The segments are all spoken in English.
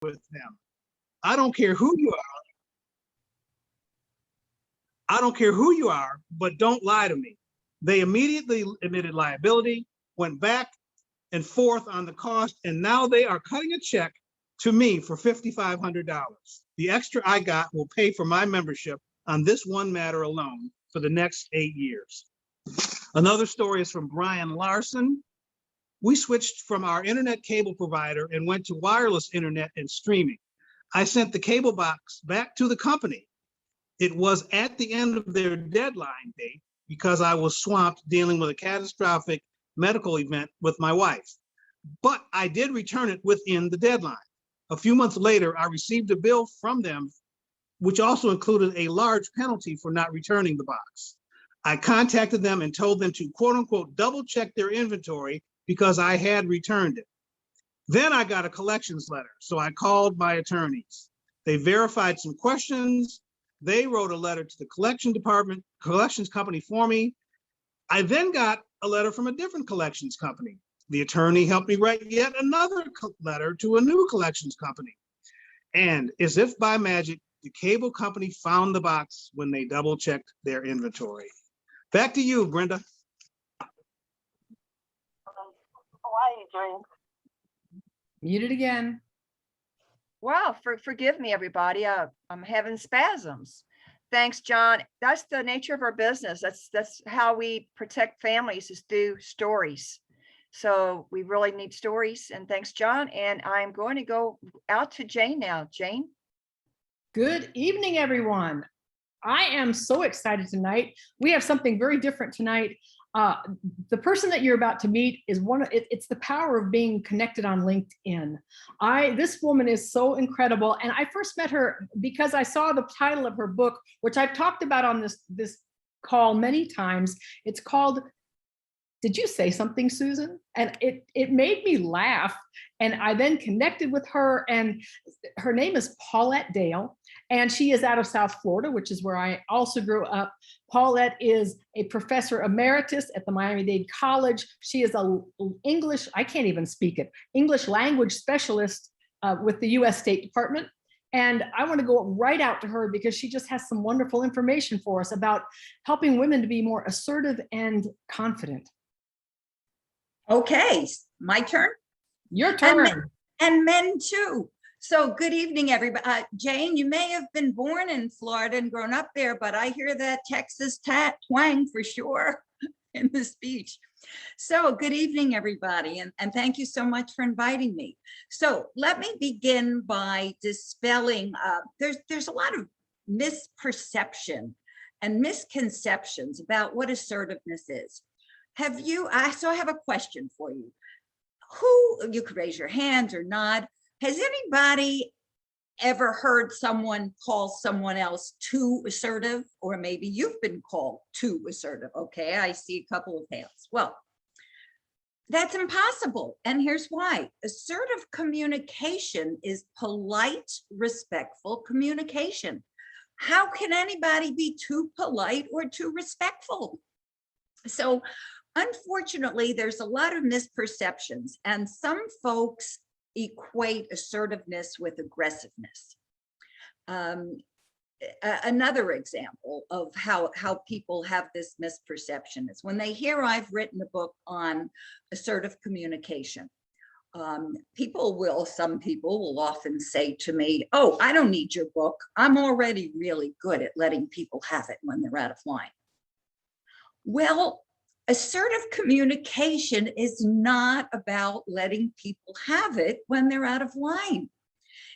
with them. I don't care who you are. I don't care who you are, but don't lie to me. They immediately admitted liability, went back and forth on the cost, and now they are cutting a check to me for $5,500. The extra I got will pay for my membership on this one matter alone for the next 8 years. Another story is from Brian Larson. We switched from our internet cable provider and went to wireless internet and streaming. I sent the cable box back to the company. It was at the end of their deadline date because I was swamped dealing with a catastrophic medical event with my wife. But I did return it within the deadline. A few months later, I received a bill from them, which also included a large penalty for not returning the box. I contacted them and told them to quote unquote double check their inventory because I had returned it. Then I got a collections letter, so I called my attorneys. They verified some questions. They wrote a letter to the collections company for me. I then got a letter from a different collections company. The attorney helped me write yet another letter to a new collections company. And as if by magic, the cable company found the box when they double checked their inventory. Back to you, Brenda. Muted again. Wow, forgive me, everybody. I'm having spasms. Thanks, John. That's the nature of our business. That's how we protect families, is through stories. So we really need stories. And thanks, John. And I'm going to go out to Jane now. Jane. Good evening, everyone. I am so excited tonight. We have something very different tonight. The person that you're about to meet is it's the power of being connected on LinkedIn. This woman is so incredible. And I first met her because I saw the title of her book, which I've talked about on this call many times. It's called, Did You Say Something, Susan? And it made me laugh. And I then connected with her, and her name is Paulette Dale. And she is out of South Florida, which is where I also grew up. Paulette is a professor emeritus at the Miami-Dade College. She is a English, I can't even speak it, English language specialist with the US State Department. And I want to go right out to her because she just has some wonderful information for us about helping women to be more assertive and confident. Okay, my turn? Your turn. And men too. So good evening, everybody. Jane, you may have been born in Florida and grown up there, but I hear that Texas twang for sure in the speech. So good evening, everybody. And thank you so much for inviting me. So let me begin by dispelling, there's a lot of misperception and misconceptions about what assertiveness is. So I have a question for you. You could raise your hand or nod. Has anybody ever heard someone call someone else too assertive? Or maybe you've been called too assertive. Okay, I see a couple of hands. Well, that's impossible. And here's why. Assertive communication is polite, respectful communication. How can anybody be too polite or too respectful? So unfortunately, there's a lot of misperceptions, and some folks equate assertiveness with aggressiveness. Another example of how people have this misperception is when they hear I've written a book on assertive communication. Some people will often say to me, oh, I don't need your book. I'm already really good at letting people have it when they're out of line. Well, assertive communication is not about letting people have it when they're out of line.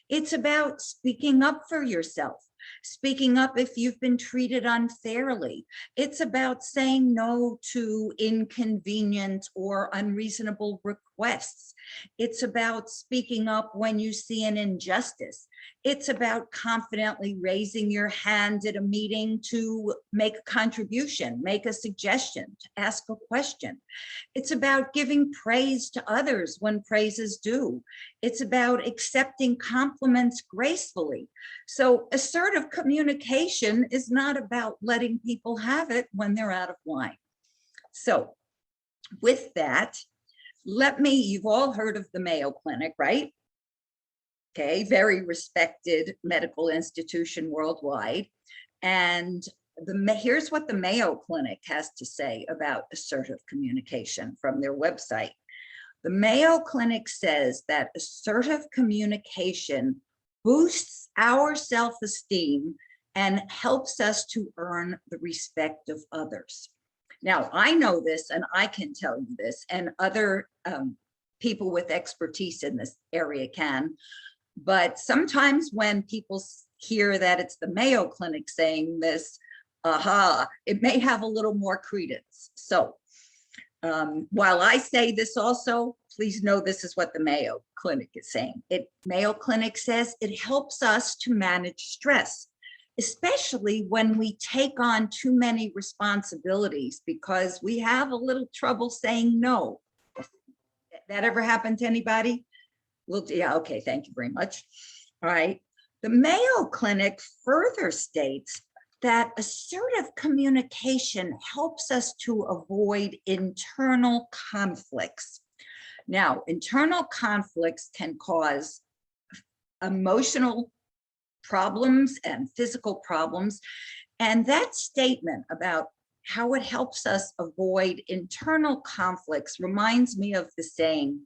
It's about speaking up for yourself, speaking up if you've been treated unfairly. It's about saying no to inconvenient or unreasonable requests. It's about speaking up when you see an injustice. It's about confidently raising your hand at a meeting to make a contribution, make a suggestion, to ask a question. It's about giving praise to others when praise is due. It's about accepting compliments gracefully. So assertive communication is not about letting people have it when they're out of line. So with that, you've all heard of the Mayo Clinic, right? okay, very respected medical institution worldwide. And here's what the Mayo Clinic has to say about assertive communication from their website. The Mayo Clinic says that assertive communication boosts our self-esteem and helps us to earn the respect of others. Now, I know this and I can tell you this, and other people with expertise in this area can, but sometimes when people hear that it's the Mayo Clinic saying this, it may have a little more credence. So while I say this also, please know this is what the Mayo Clinic is saying. Mayo Clinic says it helps us to manage stress, especially when we take on too many responsibilities because we have a little trouble saying no. That ever happened to anybody? Well, yeah, okay, thank you very much. All right. The Mayo Clinic further states that assertive communication helps us to avoid internal conflicts. Now, internal conflicts can cause emotional problems and physical problems. And that statement about how it helps us avoid internal conflicts reminds me of the saying,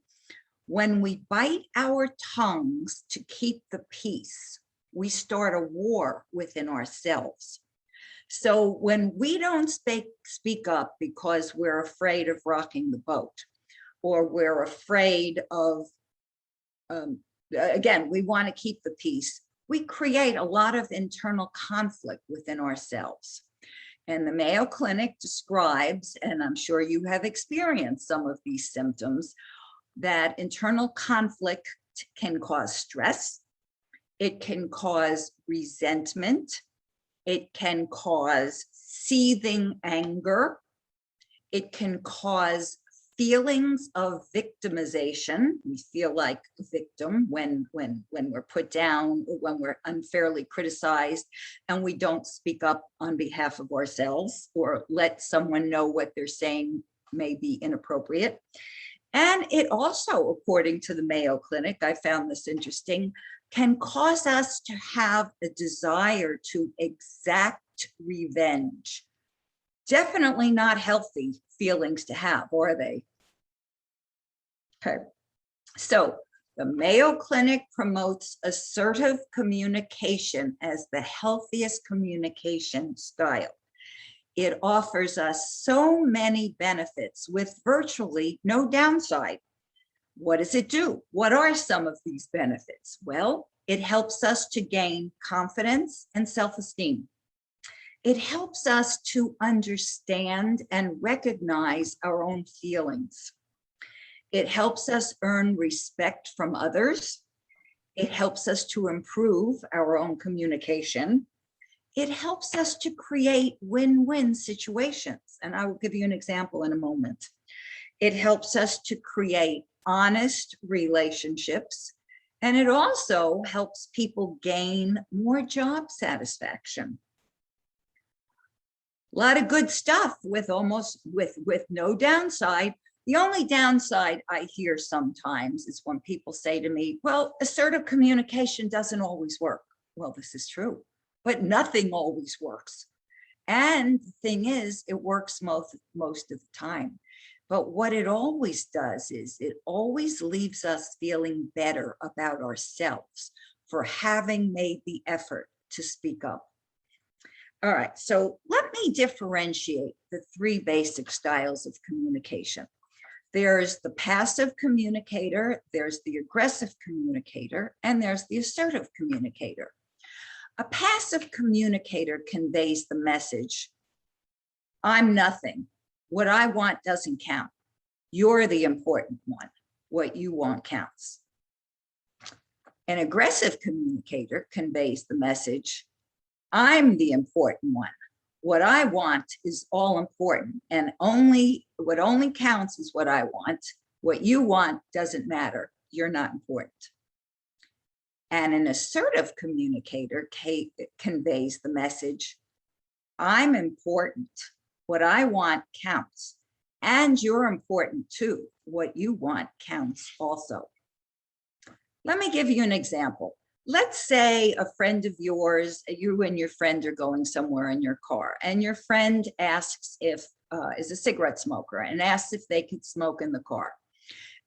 when we bite our tongues to keep the peace, we start a war within ourselves. So when we don't speak up because we're afraid of rocking the boat, or we're afraid of, again, we want to keep the peace, we create a lot of internal conflict within ourselves. And the Mayo Clinic describes, and I'm sure you have experienced some of these symptoms, that internal conflict can cause stress, it can cause resentment, it can cause seething anger, it can cause feelings of victimization. We feel like a victim when we're put down or when we're unfairly criticized and we don't speak up on behalf of ourselves or let someone know what they're saying may be inappropriate. And it also, according to the Mayo Clinic, I found this interesting, can cause us to have a desire to exact revenge. Definitely not healthy feelings to have, are they? Okay, so the Mayo Clinic promotes assertive communication as the healthiest communication style. It offers us so many benefits with virtually no downside. What does it do? What are some of these benefits? Well, it helps us to gain confidence and self-esteem. It helps us to understand and recognize our own feelings. It helps us earn respect from others. It helps us to improve our own communication. It helps us to create win-win situations. And I will give you an example in a moment. It helps us to create honest relationships. And it also helps people gain more job satisfaction. A lot of good stuff with no downside. The only downside I hear sometimes is when people say to me, well, assertive communication doesn't always work. Well, this is true, but nothing always works. And the thing is, it works most of the time. But what it always does is it always leaves us feeling better about ourselves for having made the effort to speak up. All right, so let me differentiate the three basic styles of communication. There's the passive communicator, there's the aggressive communicator, and there's the assertive communicator. A passive communicator conveys the message, I'm nothing. What I want doesn't count. You're the important one. What you want counts. An aggressive communicator conveys the message, I'm the important one. What I want is all important, and what only counts is what I want. What you want doesn't matter. You're not important. And an assertive communicator conveys the message, I'm important. What I want counts, and you're important too. What you want counts also. Let me give you an example. Let's say a friend of yours, you and your friend are going somewhere in your car, and your friend asks if, is a cigarette smoker, and asks if they could smoke in the car.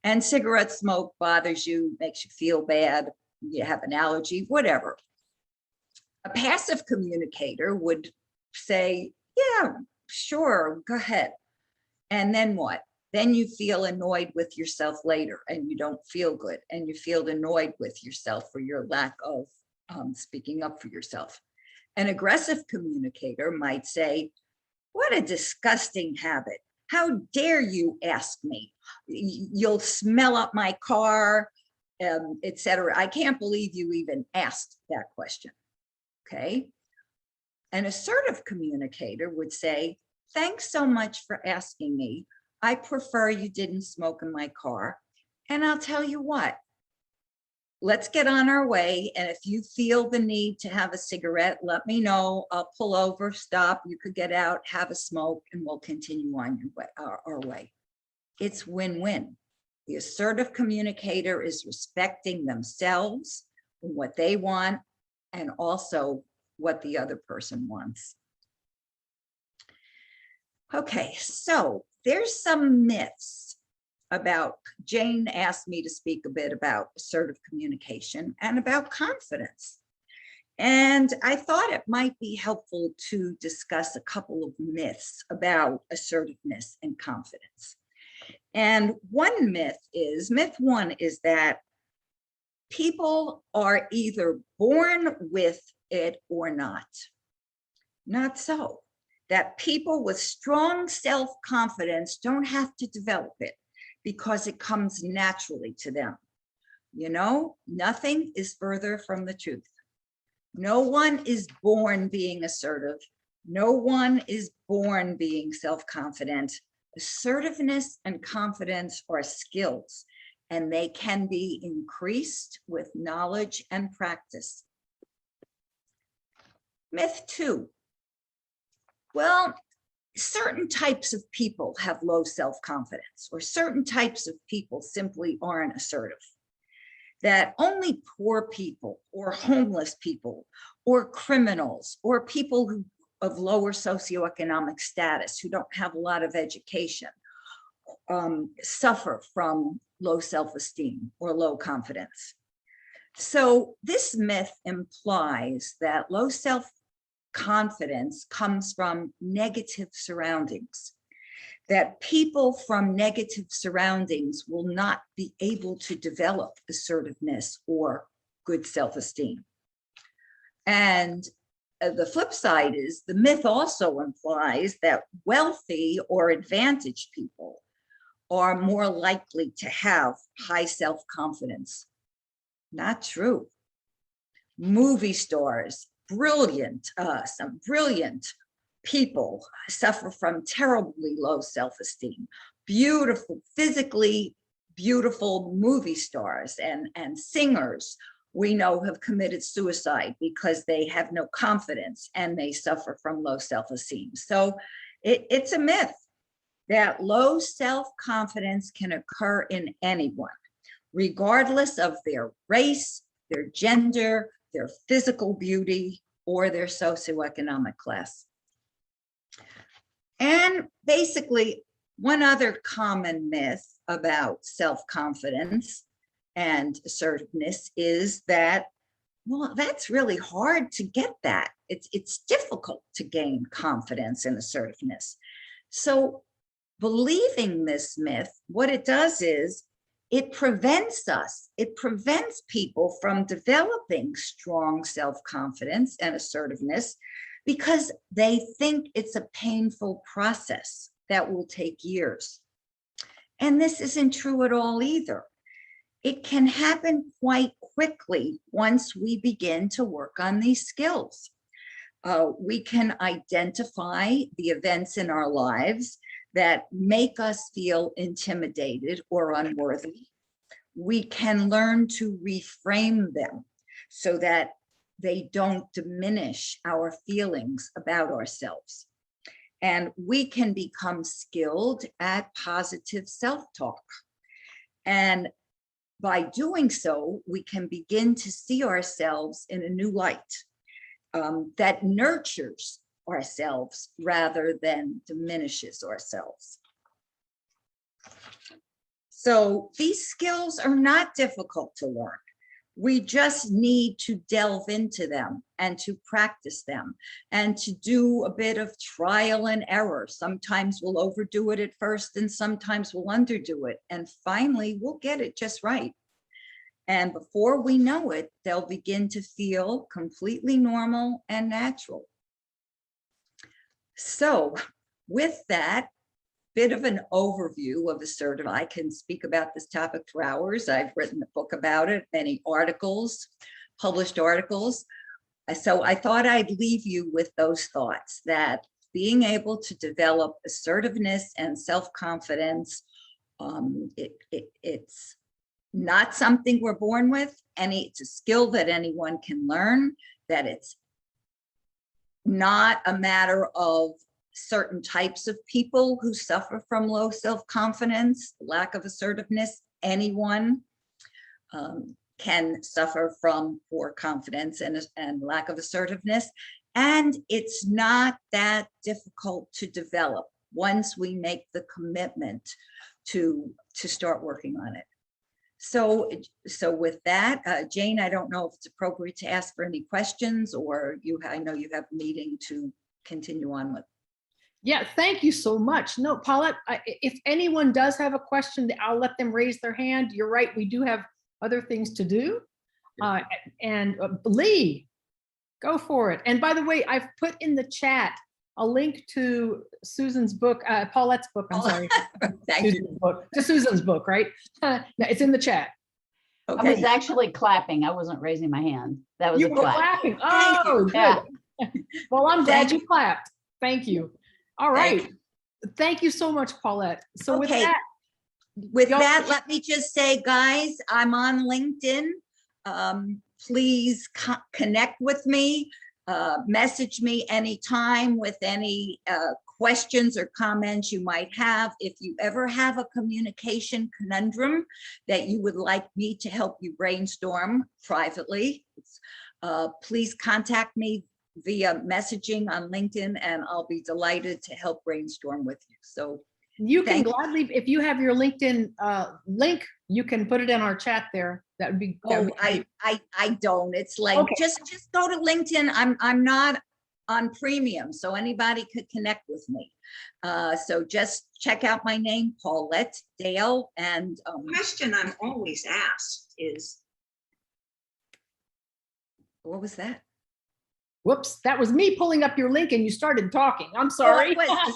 And cigarette smoke bothers you, makes you feel bad, you have an allergy, whatever. A passive communicator would say, yeah, sure, go ahead. And then what? Then you feel annoyed with yourself later, and you don't feel good, and you feel annoyed with yourself for your lack of speaking up for yourself. An aggressive communicator might say, what a disgusting habit. How dare you ask me? You'll smell up my car, etc. I can't believe you even asked that question. Okay. An assertive communicator would say, thanks so much for asking me. I prefer you didn't smoke in my car. And I'll tell you what, let's get on our way. And if you feel the need to have a cigarette, let me know. I'll pull over, stop. You could get out, have a smoke, and we'll continue on your way, our way. It's win-win. The assertive communicator is respecting themselves, what they want, and also what the other person wants. Okay, so there's some myths about, Jane asked me to speak a bit about assertive communication and about confidence. And I thought it might be helpful to discuss a couple of myths about assertiveness and confidence. And one myth one is that people are either born with it or not. Not so. That people with strong self-confidence don't have to develop it because it comes naturally to them. You know, nothing is further from the truth. No one is born being assertive. No one is born being self-confident. Assertiveness and confidence are skills, and they can be increased with knowledge and practice. Myth 2. Well, certain types of people have low self-confidence, or certain types of people simply aren't assertive. That only poor people or homeless people or criminals or people who of lower socioeconomic status who don't have a lot of education suffer from low self-esteem or low confidence. So this myth implies that low self-confidence comes from negative surroundings, that people from negative surroundings will not be able to develop assertiveness or good self-esteem. And the flip side is the myth also implies that wealthy or advantaged people are more likely to have high self-confidence. Not true. Movie stars, some brilliant people suffer from terribly low self-esteem. Beautiful, physically beautiful movie stars and singers we know have committed suicide because they have no confidence and they suffer from low self-esteem. So it's a myth that low self-confidence can occur in anyone, regardless of their race, their gender, their physical beauty, or their socioeconomic class. And basically, one other common myth about self-confidence and assertiveness is that, well, that's really hard to get that. It's difficult to gain confidence and assertiveness. So believing this myth, what it does is it prevents people from developing strong self-confidence and assertiveness because they think it's a painful process that will take years. And this isn't true at all either. It can happen quite quickly once we begin to work on these skills. We can identify the events in our lives that make us feel intimidated or unworthy. We can learn to reframe them so that they don't diminish our feelings about ourselves. And we can become skilled at positive self-talk. And by doing so, we can begin to see ourselves in a new light that nurtures ourselves rather than diminishes ourselves. So these skills are not difficult to learn. We just need to delve into them and to practice them and to do a bit of trial and error. Sometimes we'll overdo it at first and sometimes we'll underdo it. And finally, we'll get it just right. And before we know it, they'll begin to feel completely normal and natural. So with that bit of an overview of assertive, I can speak about this topic for hours. I've written a book about it, many articles, published articles. So I thought I'd leave you with those thoughts, that being able to develop assertiveness and self-confidence, it's not something we're born with. It's a skill that anyone can learn, that it's not a matter of certain types of people who suffer from low self-confidence, lack of assertiveness. Anyone can suffer from poor confidence and lack of assertiveness. And it's not that difficult to develop once we make the commitment to start working on it. So with that, Jane, I don't know if it's appropriate to ask for any questions, or I know you have a meeting to continue on with. Yeah, thank you so much. No, Paulette, if anyone does have a question, I'll let them raise their hand. You're right, we do have other things to do. Lee, go for it. And by the way, I've put in the chat a link to Susan's book, Paulette's book, I'm sorry. Thank you. To Susan's book, right? No, it's in the chat. Okay. I was actually clapping. I wasn't raising my hand. That was You a were clap. clapping. Thank Oh, you. good. Yeah. Well, I'm glad Thank you clapped. Thank you. All Thank right. Thank you so much, Paulette. So with Okay. that, With y'all- that, let me just say, guys, I'm on LinkedIn. Please connect with me, message me anytime with any questions or comments you might have. If you ever have a communication conundrum that you would like me to help you brainstorm privately, please contact me via messaging on LinkedIn, and I'll be delighted to help brainstorm with you. So you can thank you. gladly, if you have your LinkedIn link, you can put it in our chat there. That would be. Oh, I don't. It's like, Okay. just go to LinkedIn. I'm not on premium, so anybody could connect with me. So just check out my name, Paulette Dale. And Question I'm always asked is, what was that? Whoops, that was me pulling up your link and you started talking. I'm Oh, sorry.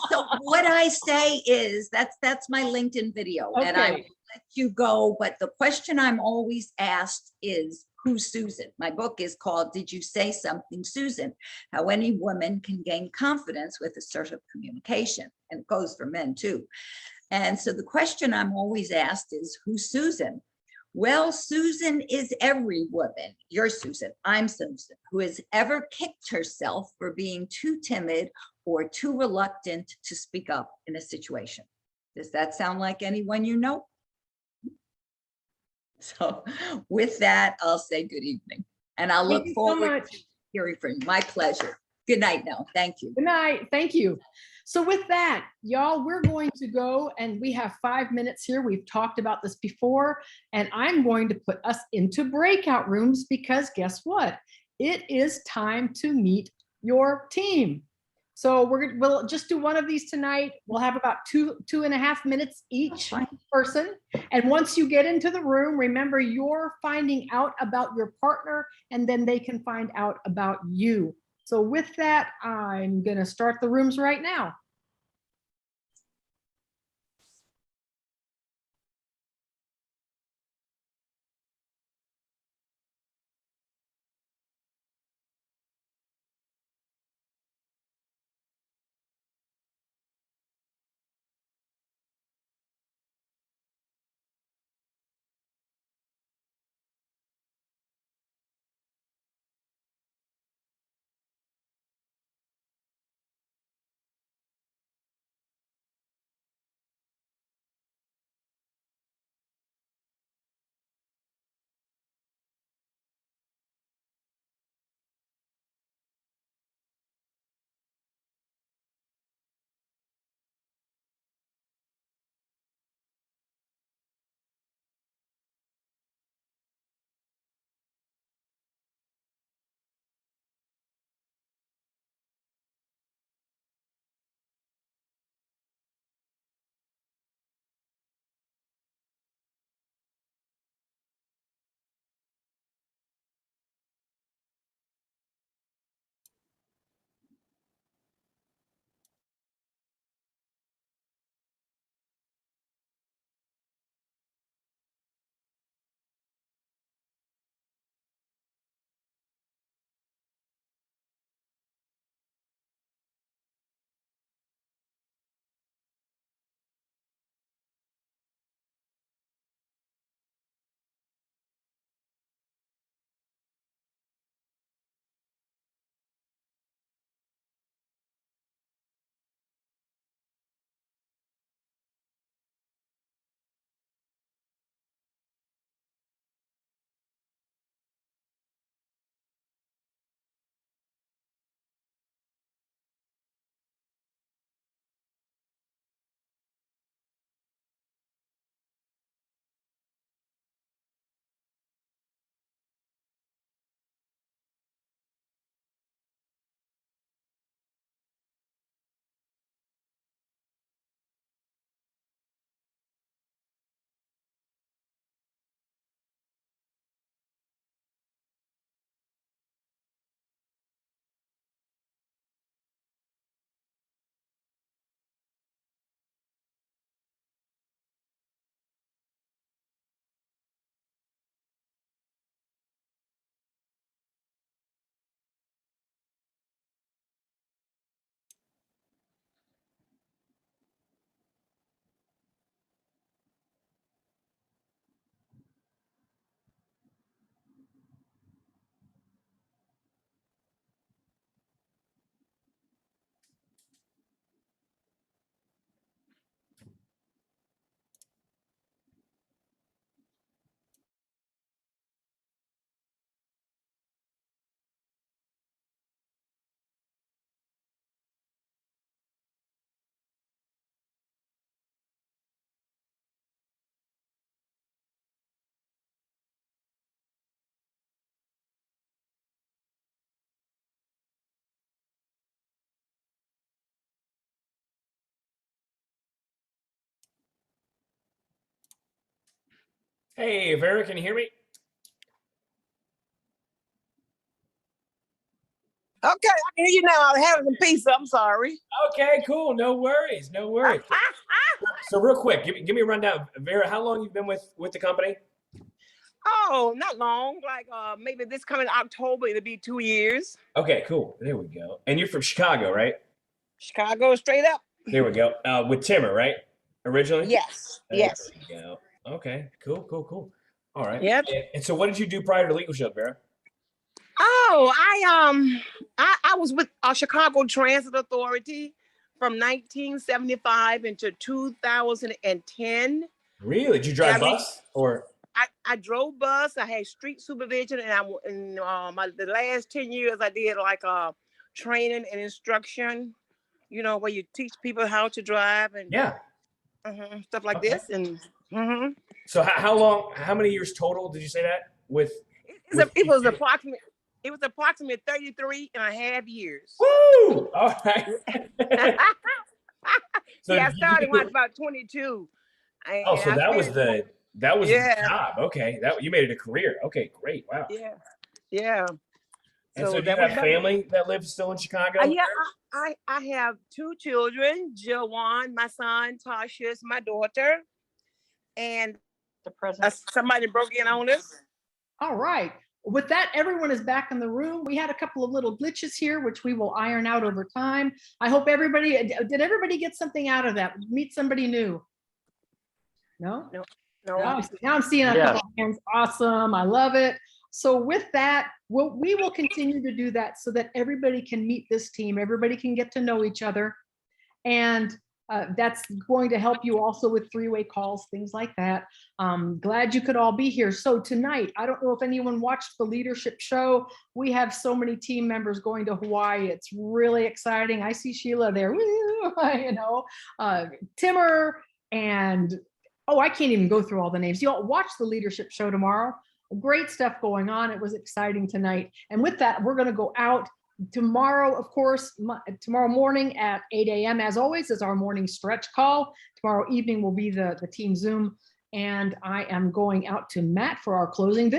so what I say is, that's my LinkedIn video, and I will Okay. let you go. But the question I'm always asked is, who's Susan? My book is called Did You Say Something, Susan? How Any Woman Can Gain Confidence with Assertive Communication. And it goes for men too. And so the question I'm always asked is, who's Susan? Well, Susan is every woman. You're Susan, I'm Susan, who has ever kicked herself for being too timid or too reluctant to speak up in a situation. Does that sound like anyone you know? So with that, I'll say good evening, and I'll look Thank you so forward much. to hearing from you. My pleasure. Good night now. Thank you. Good night. Thank you. So with that, y'all, we're going to go, and we have 5 minutes here. We've talked about this before, and I'm going to put us into breakout rooms because guess what? It is time to meet your team. So we'll just do one of these tonight. We'll have about two and a half minutes each person. And once you get into the room, remember you're finding out about your partner, and then they can find out about you. So with that, I'm going to start the rooms right now. Hey, Vera, can you hear me? Okay, I can hear you now. I'm having some pizza. I'm sorry. Okay, cool. No worries. No worries. So real quick, give me a rundown. Vera, how long you been with the company? Oh, not long. Like maybe this coming October, it'll be 2 years. Okay, cool. There we go. And you're from Chicago, right? Chicago, straight up. There we go. With Timmer, right? Originally? Yes. There Yes. we go. Okay, cool. All right. Yep. And so what did you do prior to leadership, Vera? Oh, I was with Chicago Transit Authority from 1975 into 2010. Really? Did you drive Yeah, bus or? I drove bus. I had street supervision, and the last 10 years I did like training and instruction. You know, where you teach people how to drive and Yeah. stuff like Okay. this. And So how long? How many years total did you say that with? it was approximately 33 and a half years. Woo! All right. So I started when I was about 22. Oh, so that was the Yeah. job. Okay, you made it a career. Okay, great. Wow. Yeah. And so do that you have was family that lives still in Chicago? yeah, I have 2 children, Joanne, my son, Tasha, my daughter, and The president. somebody broke in on us. All right. With that, everyone is back in the room. We had a couple of little glitches here, which we will iron out over time. I hope did everybody get something out of that? Meet somebody new? No? No. Now I'm seeing a couple of hands. Awesome. I love it. So with that, we will continue to do that so that everybody can meet this team. Everybody can get to know each other. And that's going to help you also with 3-way calls, things like that. Glad you could all be here. So tonight, I don't know if anyone watched the leadership show. We have so many team members going to Hawaii. It's really exciting. I see Sheila there, Timmer, and I can't even go through all the names. You'll watch the leadership show tomorrow. Great stuff going on. It was exciting tonight. And with that, we're going to go out tomorrow, of course. Tomorrow morning at 8 a.m. as always is our morning stretch call. Tomorrow evening will be the team Zoom. And I am going out to Matt for our closing video.